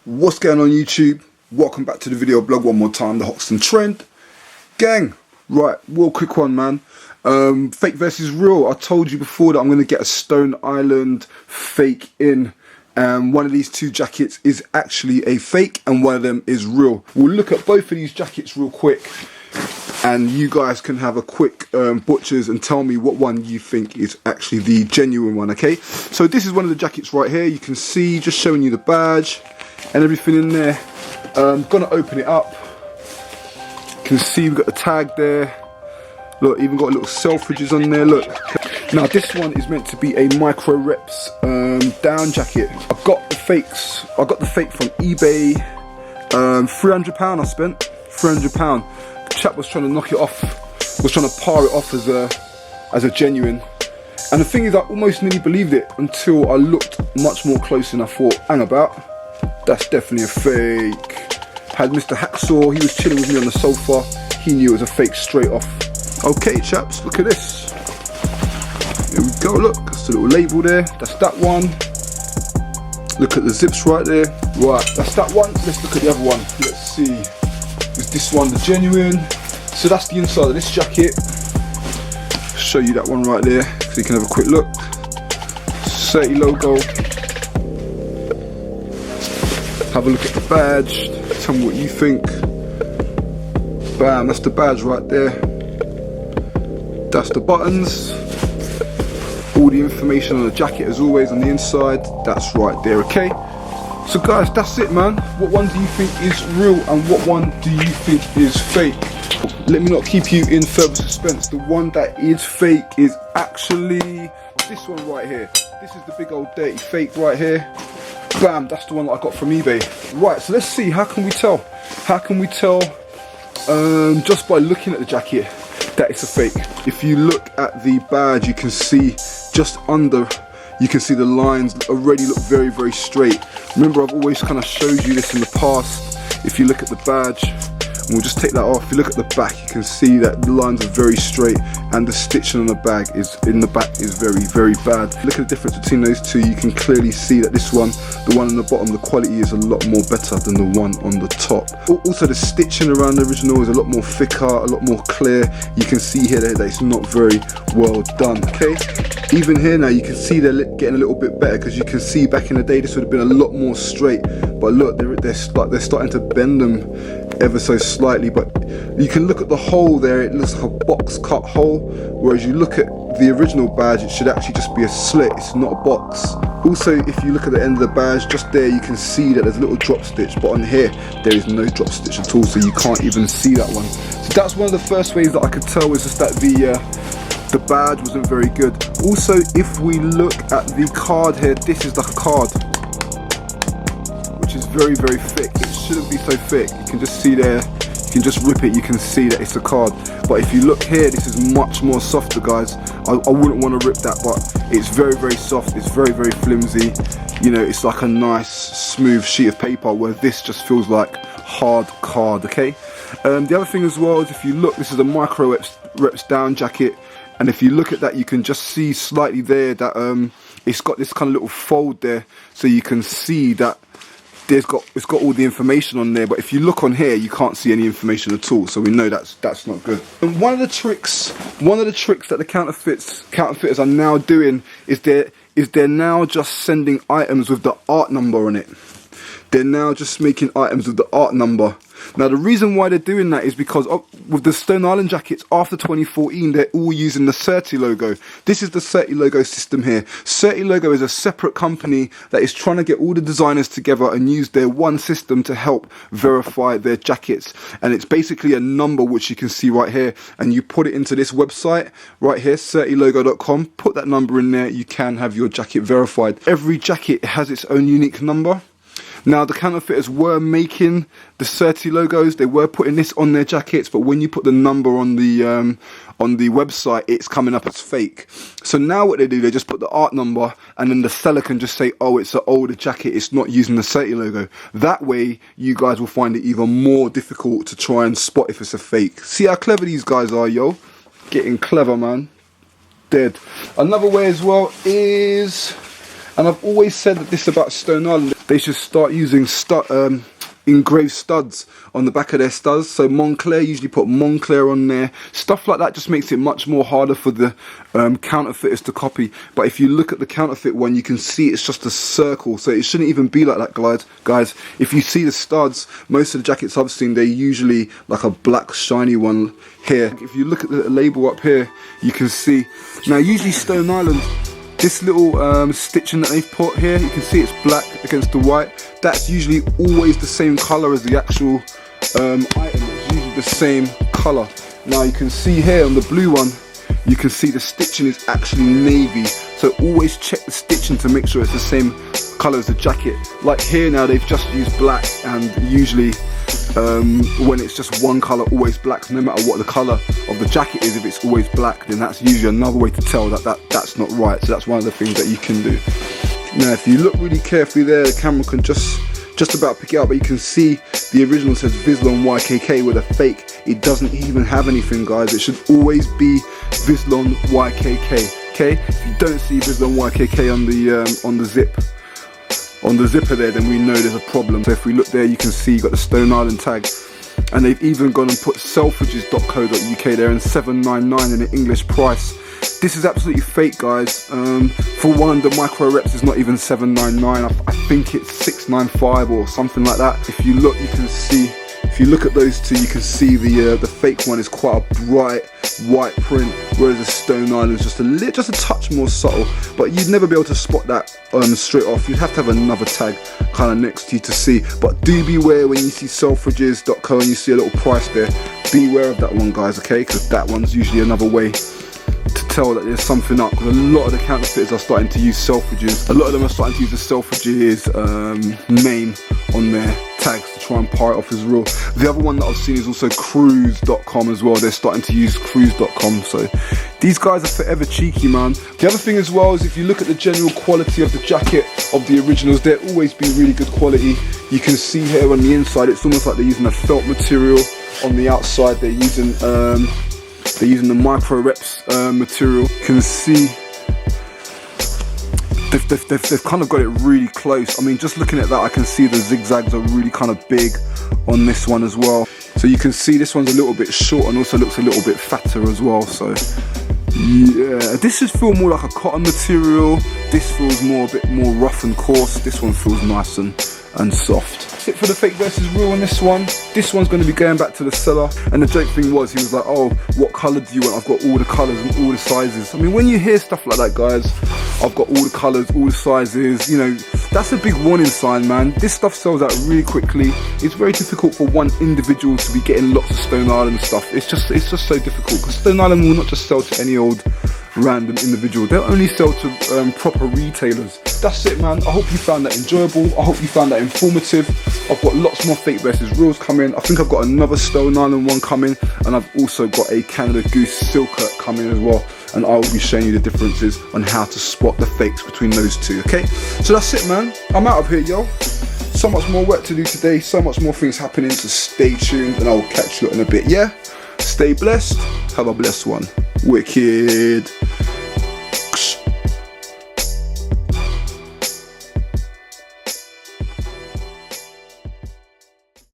What's going on YouTube? Welcome back to the video blog one more time, the Hoxton Trend. Gang, right, real quick one, man. Fake versus real. I told you before that I'm going to get a Stone Island fake in. One of these two jackets is actually a fake and one of them is real. We'll look at both of these jackets real quick and you guys can have a quick butchers and tell me what one you think is actually the genuine one, okay? So this is one of the jackets right here. You can see, just showing you the badge and everything in there. I'm gonna open it up. You can see we've got the tag there. Look, even got little Selfridges on there, look. Now this one is meant to be a micro reps down jacket. I've got the fakes. I got the fake from eBay. £300 I spent. £300. The chap was trying to knock it off. Was trying to par it off as a genuine. And the thing is, I almost nearly believed it until I looked much more close and I thought, hang about. That's definitely a fake. Had Mr. Hacksaw, he was chilling with me on the sofa. He knew it was a fake straight off. Okay chaps, look at this. Here we go, look, that's the little label there. That's that one. Look at the zips right there. Right, that's that one. Let's look at the other one. Let's see. Is this one the genuine? So that's the inside of this jacket. Show you that one right there so you can have a quick look. 30 logo. Have a look at the badge. Tell me what you think. Bam, that's the badge right there. That's the buttons. All the information on the jacket as always on the inside. That's right there, okay? So guys, that's it, man. What one do you think is real and what one do you think is fake? Let me not keep you in further suspense. The one that is fake is actually this one right here. This is the big old dirty fake right here. Bam, that's the one that I got from eBay. Right, so let's see, how can we tell? How can we tell just by looking at the jacket that it's a fake? If you look at the badge, you can see just under, you can see the lines already look very, very straight. Remember, I've always kind of showed you this in the past. If you look at the badge, and we'll just take that off. If you look at the back, you can see that the lines are very straight and the stitching on the back is very, very bad. Look at the difference between those two. You can clearly see that this one, the one on the bottom, the quality is a lot more better than the one on the top. Also, the stitching around the original is a lot more thicker, a lot more clear. You can see here that it's not very well done, okay? Even here now, you can see they're getting a little bit better because you can see back in the day this would have been a lot more straight. But look, they're starting to bend them ever so slightly, but you can look at the hole there, it looks like a box cut hole, whereas you look at the original badge, it should actually just be a slit, it's not a box. Also, if you look at the end of the badge, just there you can see that there's a little drop stitch, but on here there is no drop stitch at all, so you can't even see that one. So that's one of the first ways that I could tell, was just that the badge wasn't very good. Also, if we look at the card here, this is like a card, which is very, very thick. It shouldn't be so thick. You can just see there, you can just rip it, you can see that it's a card. But if you look here, this is much more softer, guys. I wouldn't want to rip that, but it's very, very soft. It's very, very flimsy. You know, it's like a nice, smooth sheet of paper, where this just feels like hard card, okay? The other thing as well is, if you look, this is a micro reps down jacket. And if you look at that, you can just see slightly there that it's got this kind of little fold there, so you can see that it's got all the information on there. But if you look on here, you can't see any information at all, so we know that's not good. And one of the tricks that the counterfeiters are now doing is they're now just sending items with the art number on it. They're now just making items with the art number. Now the reason why they're doing that is because with the Stone Island jackets after 2014, they're all using the Certi logo. This is the Certi logo system here. Certi logo is a separate company that is trying to get all the designers together and use their one system to help verify their jackets. And it's basically a number which you can see right here, and you put it into this website right here, certilogo.com. Put that number in there, you can have your jacket verified. Every jacket has its own unique number. Now the counterfeiters were making the Certi logos, they were putting this on their jackets, but when you put the number on the website, it's coming up as fake. So now what they do, they just put the art number, and then the seller can just say, oh, it's an older jacket, it's not using the Certi logo. That way you guys will find it even more difficult to try and spot if it's a fake. See how clever these guys are, yo? Getting clever, man. Dead. Another way as well is, and I've always said that this about Stone Island, they should start using engraved studs on the back of their studs. So Moncler, usually put Moncler on there. Stuff like that just makes it much more harder for the counterfeiters to copy. But if you look at the counterfeit one, you can see it's just a circle, so it shouldn't even be like that, guys. If you see the studs, most of the jackets I've seen, they're usually like a black shiny one here. If you look at the label up here, you can see, now usually Stone Island, this little stitching that they've put here, you can see it's black against the white. That's usually always the same colour as the actual item. It's usually the same colour. Now you can see here on the blue one, you can see the stitching is actually navy. So always check the stitching to make sure it's the same colour as the jacket. Like here now, they've just used black, and usually when it's just one colour, always black, no matter what the colour of the jacket is. If it's always black, then that's usually another way to tell that that's not right. So that's one of the things that you can do. Now if you look really carefully there, the camera can just about pick it up, but you can see the original says Vislon YKK, with a fake it doesn't even have anything, guys. It should always be Vislon YKK. Okay, if you don't see Vislon YKK on the zipper there, then we know there's a problem. So if we look there, you can see you got the Stone Island tag, and they've even gone and put selfridges.co.uk there and $7.99 in an English price. This is absolutely fake, guys. For one, the micro reps is not even $7.99. I think it's $6.95 or something like that. If you look, you can see. If you look at those two, you can see the fake one is quite a bright white print, whereas the Stone Island is just a touch more subtle. But you'd never be able to spot that straight off. You'd have to have another tag kind of next to you to see. But do beware when you see selfridges.co and you see a little price there. Beware of that one, guys, okay? Because that one's usually another way to tell that there's something up, because a lot of the counterfeiters are starting to use Selfridges. A lot of them are starting to use the Selfridges name on their tags to try and pie it off as real. The other one that I've seen is also cruise.com as well. They're starting to use cruise.com. So these guys are forever cheeky, man. The other thing as well is if you look at the general quality of the jacket of the originals, they'll always be really good quality. You can see here on the inside, it's almost like they're using a felt material. On the outside, they're using the micro reps material. You can see they've kind of got it really close. I mean, just looking at that, I can see the zigzags are really kind of big on this one as well. So you can see this one's a little bit short and also looks a little bit fatter as well. So yeah, this just feels more like a cotton material. This feels a bit more rough and coarse. This one feels nice and soft. That's it for the fake versus real on this one. This one's going to be going back to the seller, and the joke thing was, he was like, oh, what colour do you want? I've got all the colours and all the sizes. I mean, when you hear stuff like that, guys, I've got all the colours, all the sizes, you know, that's a big warning sign, man. This stuff sells out really quickly. It's very difficult for one individual to be getting lots of Stone Island stuff. It's just so difficult, because Stone Island will not just sell to any old random individual. They'll only sell to proper retailers. That's it, man. I hope you found that enjoyable. I hope you found that informative. I've got lots more fake versus reals coming. I think I've got another Stone Island one coming, and I've also got a Canada Goose silk cut coming as well, and I will be showing you the differences on how to spot the fakes between those two. Okay, so that's it, man. I'm out of here, yo. So much more work to do today, so much more things happening, so stay tuned and I'll catch you in a bit. Yeah, stay blessed, have a blessed one. Wicked.